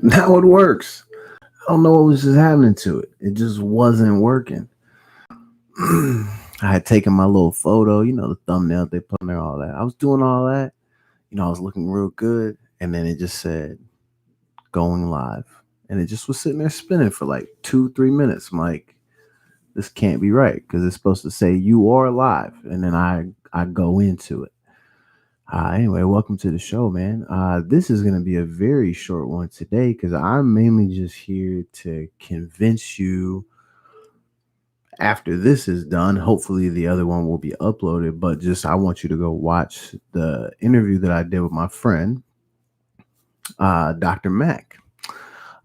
Now it works. I don't know what was just happening to it. It just wasn't working. I had taken my little photo, the thumbnail they put in there, all that. I was doing all that. I was looking real good. And then it just said going live. And it just was sitting there spinning for like 2, 3 minutes. I'm like, this can't be right because it's supposed to say you are live. And then I go into it. Anyway, welcome to the show, man. This is going to be a very short one today because I'm mainly just here to convince you after this is done. Hopefully, the other one will be uploaded, but just I want you to go watch the interview that I did with my friend, Dr. Mack.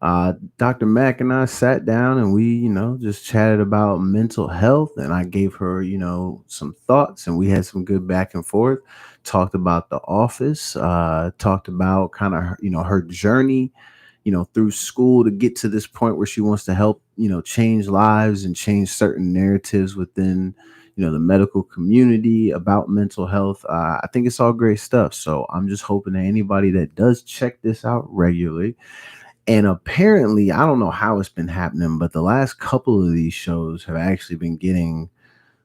Dr. Mack and I sat down and we, just chatted about mental health. And I gave her, some thoughts and we had some good back and forth. Talked about the office, talked about kind of, her journey, through school to get to this point where she wants to help, change lives and change certain narratives within, the medical community about mental health. I think it's all great stuff. So I'm just hoping that anybody that does check this out regularly, and apparently, I don't know how it's been happening, but the last couple of these shows have actually been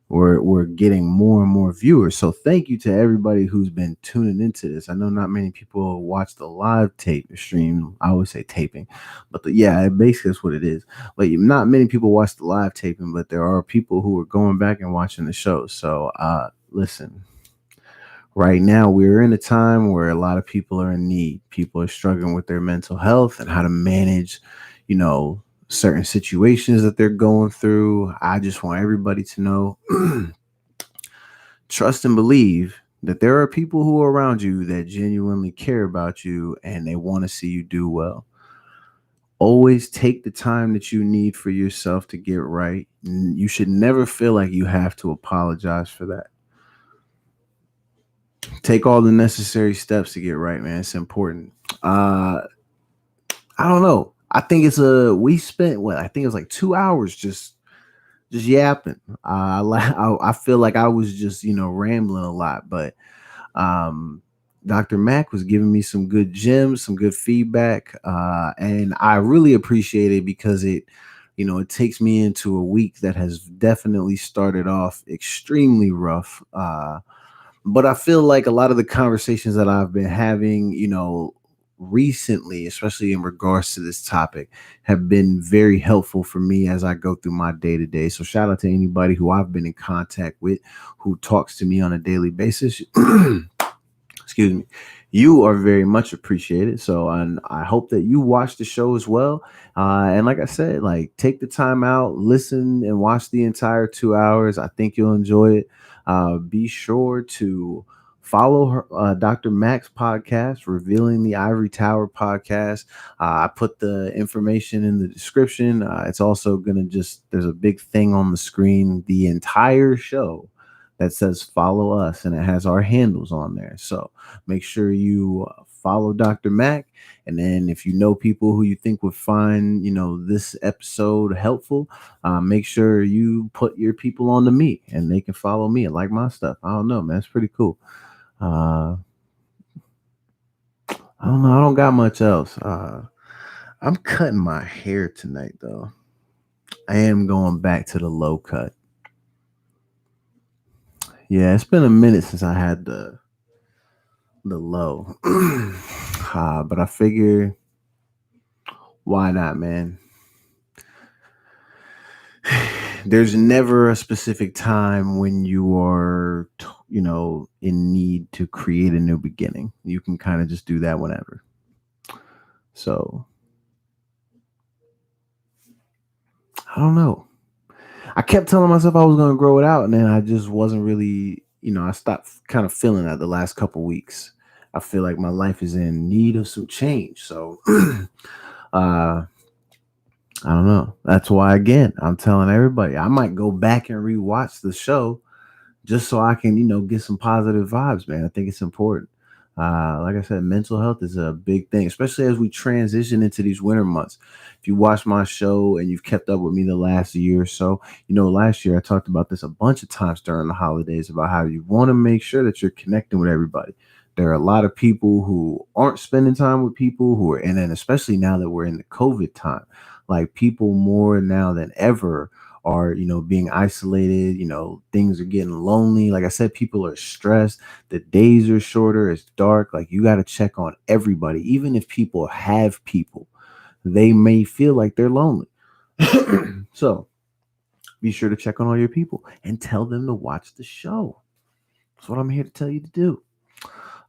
we're getting more and more viewers. So thank you to everybody who's been tuning into this. I know not many people watch the live tape stream. I always say taping, but yeah, basically that's what it is. But not many people watch the live taping, but there are people who are going back and watching the show. So listen. Right now, we're in a time where a lot of people are in need. People are struggling with their mental health and how to manage, certain situations that they're going through. I just want everybody to know, trust and believe that there are people who are around you that genuinely care about you and they want to see you do well. Always take the time that you need for yourself to get right. You should never feel like you have to apologize for that. Take all the necessary steps to get right, man. It's important. I don't know. I think we spent what I think it was like 2 hours just yapping. I feel like I was just rambling a lot, but um, Dr. Mack was giving me some good gems, some good feedback, and I really appreciate it because it takes me into a week that has definitely started off extremely rough. But I feel like a lot of the conversations that I've been having, recently, especially in regards to this topic, have been very helpful for me as I go through my day to day. So shout out to anybody who I've been in contact with who talks to me on a daily basis. Excuse me. You are very much appreciated. So and I hope that you watch the show as well. And like I said, like take the time out, listen and watch the entire 2 hours. I think you'll enjoy it. Be sure to follow her, Dr. Mack's podcast, Revealing the Ivory Tower podcast. I put the information in the description. It's also going to there's a big thing on the screen, the entire show that says follow us, and it has our handles on there. So make sure you follow Dr. Mack. And then if you know people who you think would find, this episode helpful, make sure you put your people on to me and they can follow me and like my stuff. I don't know, man. It's pretty cool. I don't know. I don't got much else. I'm cutting my hair tonight, though. I am going back to the low cut. Yeah, it's been a minute since I had the low. But I figure, why not, man? There's never a specific time when you are, in need to create a new beginning. You can kind of just do that whenever. So, I don't know. I kept telling myself I was going to grow it out, and then I just wasn't really, I stopped kind of feeling that the last couple weeks. I feel like my life is in need of some change. So, I don't know. That's why, again, I'm telling everybody I might go back and rewatch the show just so I can, get some positive vibes, man. I think it's important. Like I said, mental health is a big thing, especially as we transition into these winter months. If you watch my show and you've kept up with me the last year or so, last year I talked about this a bunch of times during the holidays about how you want to make sure that you're connecting with everybody. There are a lot of people who aren't spending time with people who are, and then especially now that we're in the COVID time, like people more now than ever are, being isolated. Things are getting lonely. Like I said, people are stressed. The days are shorter. It's dark. Like you got to check on everybody. Even if people have people, they may feel like they're lonely. So be sure to check on all your people and tell them to watch the show. That's what I'm here to tell you to do.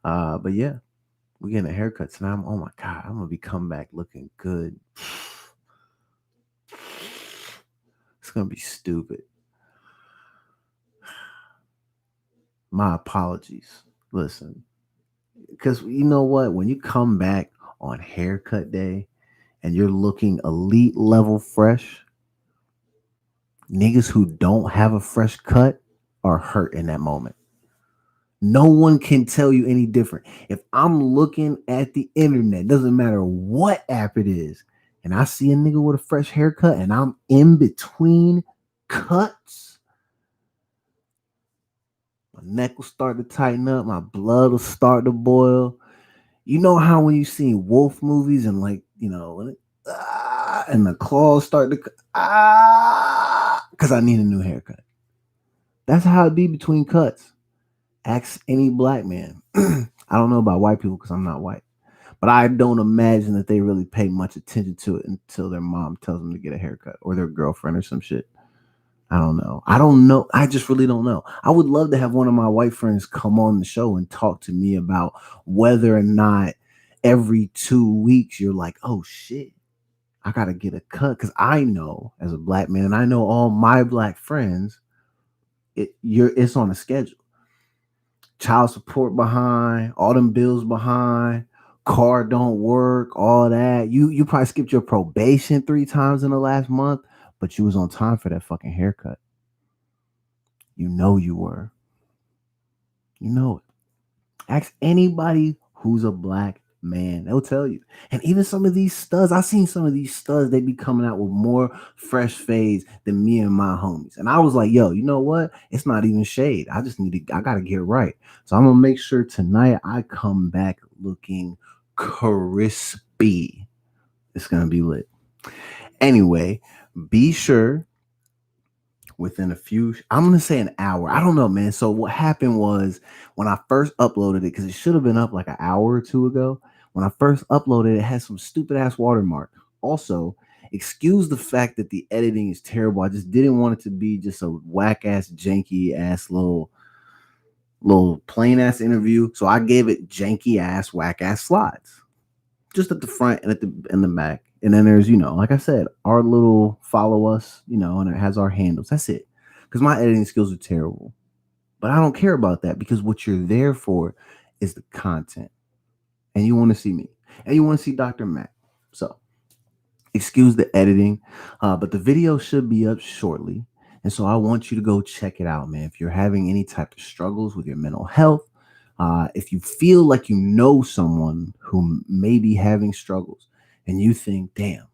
But yeah, we're getting a haircut tonight. Oh my God, I'm gonna be come back looking good. It's gonna be stupid. My apologies. Listen, because you know what? When you come back on haircut day and you're looking elite level fresh, niggas who don't have a fresh cut are hurt in that moment. No one can tell you any different. If I'm looking at the internet, doesn't matter what app it is, and I see a nigga with a fresh haircut and I'm in between cuts, my neck will start to tighten up, my blood will start to boil. You know how when you see wolf movies and like, and the claws start to because I need a new haircut. That's how it be between cuts. Ask any black man. I don't know about white people because I'm not white, but I don't imagine that they really pay much attention to it until their mom tells them to get a haircut or their girlfriend or some shit. I don't know. I don't know. I just really don't know. I would love to have one of my white friends come on the show and talk to me about whether or not every 2 weeks you're like, oh shit, I gotta get a cut. Because I know as a black man, and I know all my black friends, it's on a schedule. Child support behind, all them bills behind, car don't work, all that. You probably skipped your probation 3 times in the last month, but you was on time for that fucking haircut. You know you were. You know it. Ask anybody who's a black man. They'll tell you. And even some of these studs, I've seen some of these studs, they be coming out with more fresh fades than me and my homies. And I was like, yo, you know what? It's not even shade. I gotta get right. So I'm gonna make sure tonight I come back looking crispy. It's gonna be lit. Anyway, be sure within I'm gonna say an hour. I don't know, man. So what happened was when I first uploaded it, because it should have been up like an hour or two ago. When I first uploaded it, it had some stupid ass watermark. Also, excuse the fact that the editing is terrible. I just didn't want it to be just a whack ass, janky ass little plain ass interview. So I gave it janky ass, whack ass slides. Just at the front and at the back. And then there's, like I said, our little follow us, and it has our handles. That's it. Because my editing skills are terrible. But I don't care about that because what you're there for is the content. And you want to see me. And you want to see Dr. Mack. So excuse the editing. But the video should be up shortly. And so I want you to go check it out, man. If you're having any type of struggles with your mental health, if you feel like you know someone who may be having struggles and you think, damn,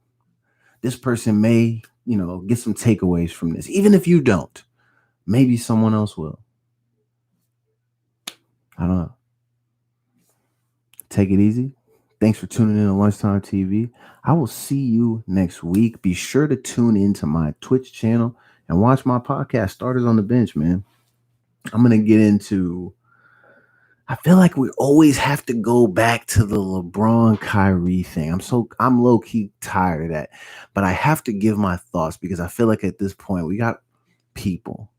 this person may, get some takeaways from this. Even if you don't, maybe someone else will. I don't know. Take it easy. Thanks for tuning in to Lunchtime TV. I will see you next week. Be sure to tune into my Twitch channel and watch my podcast, Starters on the Bench, man. I'm going to get into... I feel like we always have to go back to the LeBron Kyrie thing. I'm low key tired of that, but I have to give my thoughts because I feel like at this point we got people.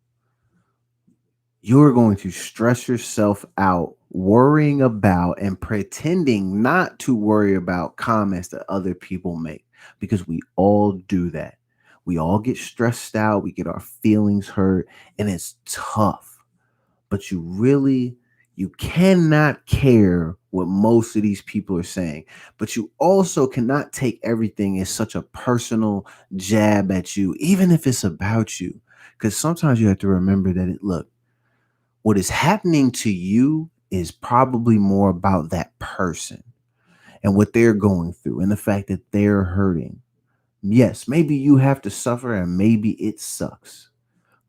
You're going to stress yourself out worrying about and pretending not to worry about comments that other people make because we all do that. We all get stressed out. We get our feelings hurt and it's tough, but you cannot care what most of these people are saying, but you also cannot take everything as such a personal jab at you, even if it's about you. Because sometimes you have to remember that what is happening to you is probably more about that person and what they're going through and the fact that they're hurting. Yes, maybe you have to suffer and maybe it sucks,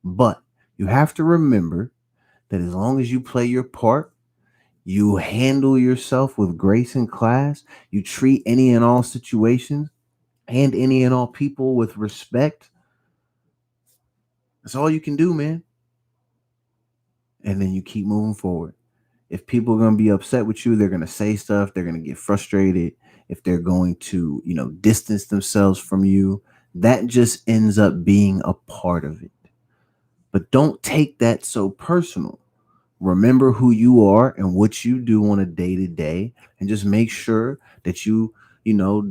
but you have to remember that as long as you play your part, You handle yourself with grace in class. You treat any and all situations and any and all people with respect. That's all you can do, man. And then you keep moving forward. If people are going to be upset with you, they're going to say stuff, they're going to get frustrated. If they're going to, distance themselves from you, that just ends up being a part of it. But don't take that so personal. Remember who you are and what you do on a day to day, and just make sure that you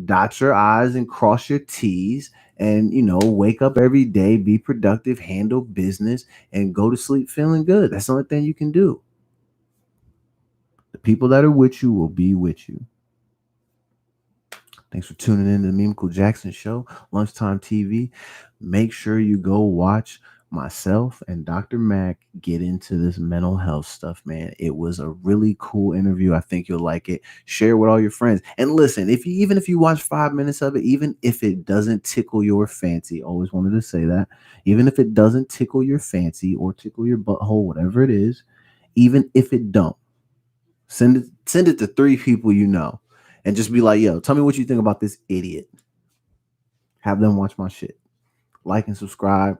dot your I's and cross your T's, and, wake up every day, be productive, handle business, and go to sleep feeling good. That's the only thing you can do. The people that are with you will be with you. Thanks for tuning in to the Mimical Jackson Show, Lunchtime TV. Make sure you go watch myself and Dr. Mack get into this mental health stuff, man. It was a really cool interview. I think you'll like it. Share with all your friends. And listen, even if you watch 5 minutes of it, even if it doesn't tickle your fancy, always wanted to say that, even if it doesn't tickle your fancy or tickle your butthole, whatever it is, even if it don't, send it to 3 people you know, and just be like, yo, tell me what you think about this idiot. Have them watch my shit. Like and subscribe.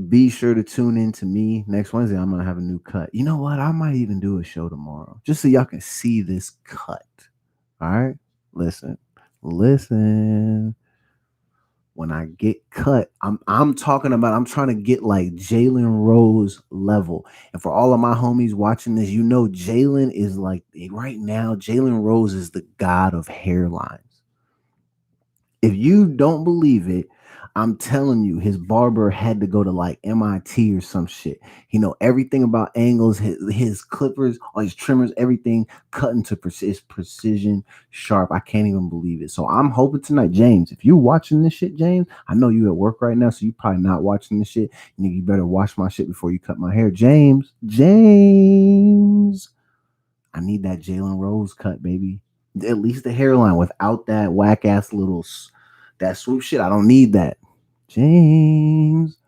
Be sure to tune in to me next Wednesday. I'm gonna have a new cut. You know what? I might even do a show tomorrow, just so y'all can see this cut. All right. Listen. When I get cut, I'm talking about, I'm trying to get like Jalen Rose level. And for all of my homies watching this, Jalen is like, right now, Jalen Rose is the god of hairlines. If you don't believe it, I'm telling you, his barber had to go to like MIT or some shit. He know everything about angles, his clippers, all his trimmers, everything cut into precision sharp. I can't even believe it. So I'm hoping tonight, James, if you're watching this shit, James, I know you at work right now, so you probably not watching this shit. You better watch my shit before you cut my hair. James, I need that Jalen Rose cut, baby. At least the hairline without that whack ass that swoop shit. I don't need that. James.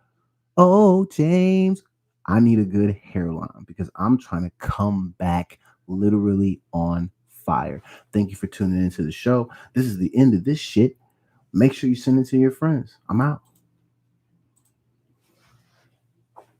Oh, James. I need a good hairline because I'm trying to come back literally on fire. Thank you for tuning into the show. This is the end of this shit. Make sure you send it to your friends. I'm out.